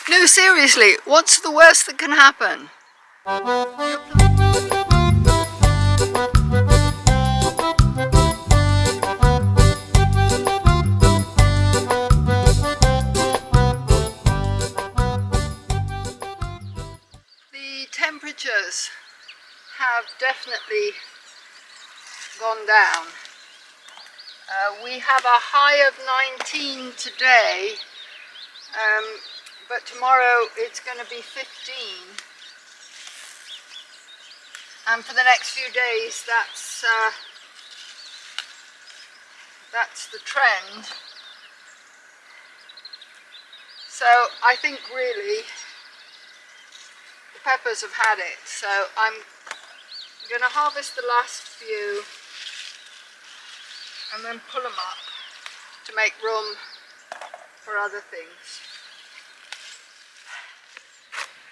No, seriously, what's the worst that can happen? The temperatures have definitely gone down. We have a high of 19 today, but tomorrow it's going to be 15. And for the next few days, that's the trend. So I think really the peppers have had it. So I'm going to harvest the last few and then pull them up to make room for other things.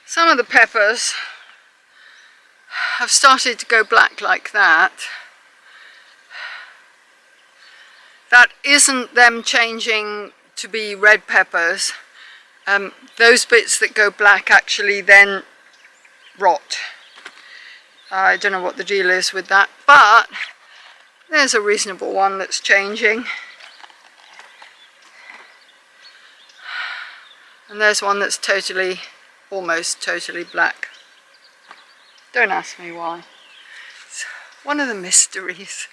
Some of the peppers have started to go black like that. That isn't them changing to be red peppers. Those bits that go black actually then rot. I don't know what the deal is with that, but there's a reasonable one that's changing. And there's one that's totally, almost totally black. Don't ask me why. It's one of the mysteries.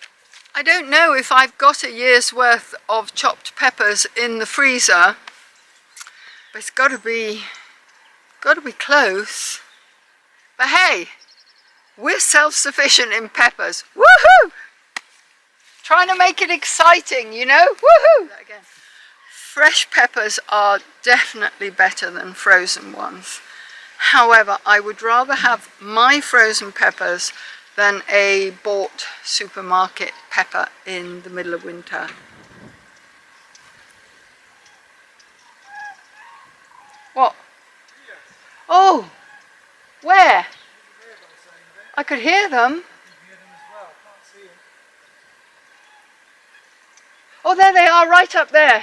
I don't know if I've got a year's worth of chopped peppers in the freezer, but it's got to be close. But hey, we're self-sufficient in peppers. Woohoo! Trying to make it exciting, you know? Woohoo! That again. Fresh peppers are definitely better than frozen ones. However, I would rather have my frozen peppers than a bought supermarket pepper in the middle of winter. What? Oh! Where? I could hear them. Oh, there they are, right up there.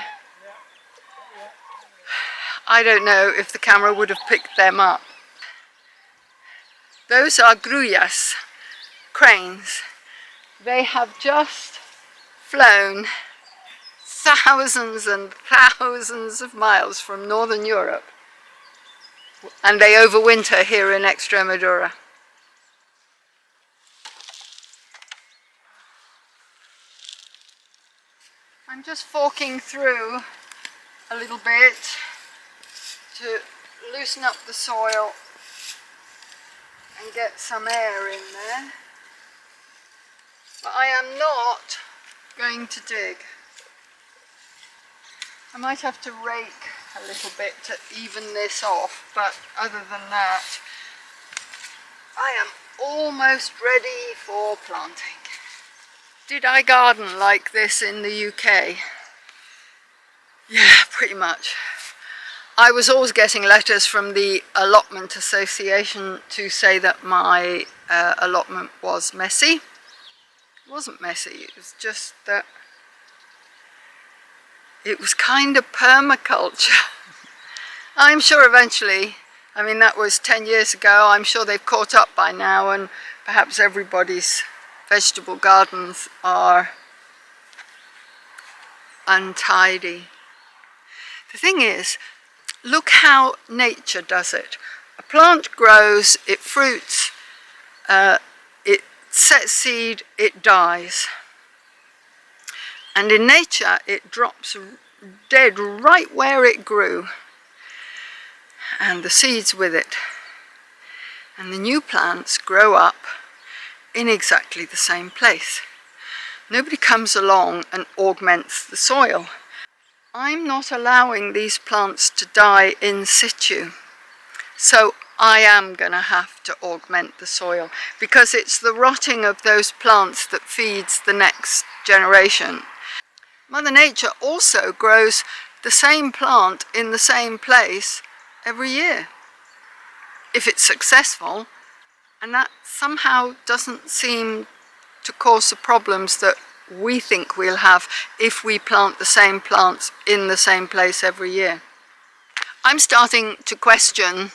I don't know if the camera would have picked them up. Those are grullas, cranes. They have just flown thousands and thousands of miles from Northern Europe, and they overwinter here in Extremadura. I'm just forking through a little bit to loosen up the soil and get some air in there. But I am not going to dig. I might have to rake a little bit to even this off, but other than that, I am almost ready for planting. Did I garden like this in the UK? Yeah, pretty much. I was always getting letters from the Allotment Association to say that my allotment was messy. It wasn't messy, it was just that it was kind of permaculture. I'm sure eventually, I mean that was 10 years ago, I'm sure they've caught up by now and perhaps everybody's vegetable gardens are untidy. The thing is, look how nature does it. A plant grows, it fruits, it sets seed, it dies. And in nature, it drops dead right where it grew. And the seeds with it. And the new plants grow up in exactly the same place. Nobody comes along and augments the soil. I'm not allowing these plants to die in situ. So I am going to have to augment the soil because it's the rotting of those plants that feeds the next generation. Mother Nature also grows the same plant in the same place every year, if it's successful, and that somehow doesn't seem to cause the problems that we think we'll have if we plant the same plants in the same place every year. I'm starting to question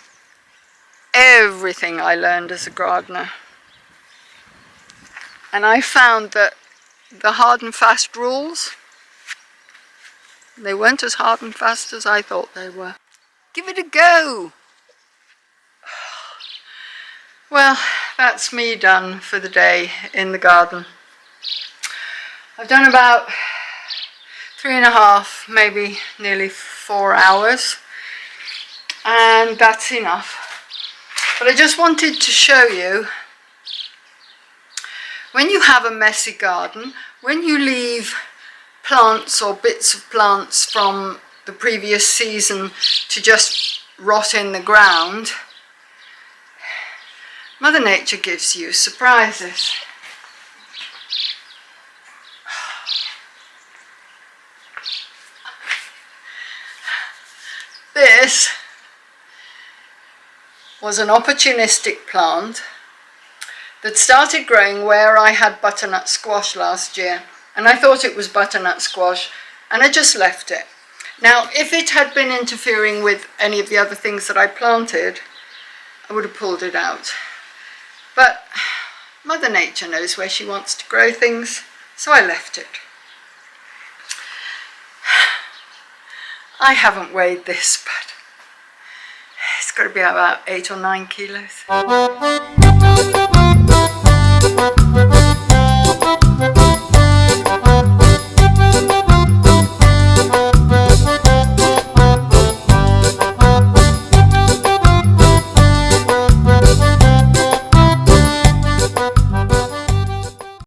everything I learned as a gardener. And I found that the hard and fast rules, they weren't as hard and fast as I thought they were. Give it a go. Well, that's me done for the day in the garden. I've done about 3.5, maybe nearly 4 hours, and that's enough. But I just wanted to show you, when you have a messy garden, when you leave plants or bits of plants from the previous season to just rot in the ground, Mother Nature gives you surprises. This was an opportunistic plant that started growing where I had butternut squash last year, and I thought it was butternut squash, and I just left it. Now, if it had been interfering with any of the other things that I planted, I would have pulled it out. But Mother Nature knows where she wants to grow things, so I left it. I haven't weighed this, but it's got to be about 8 or 9 kilos.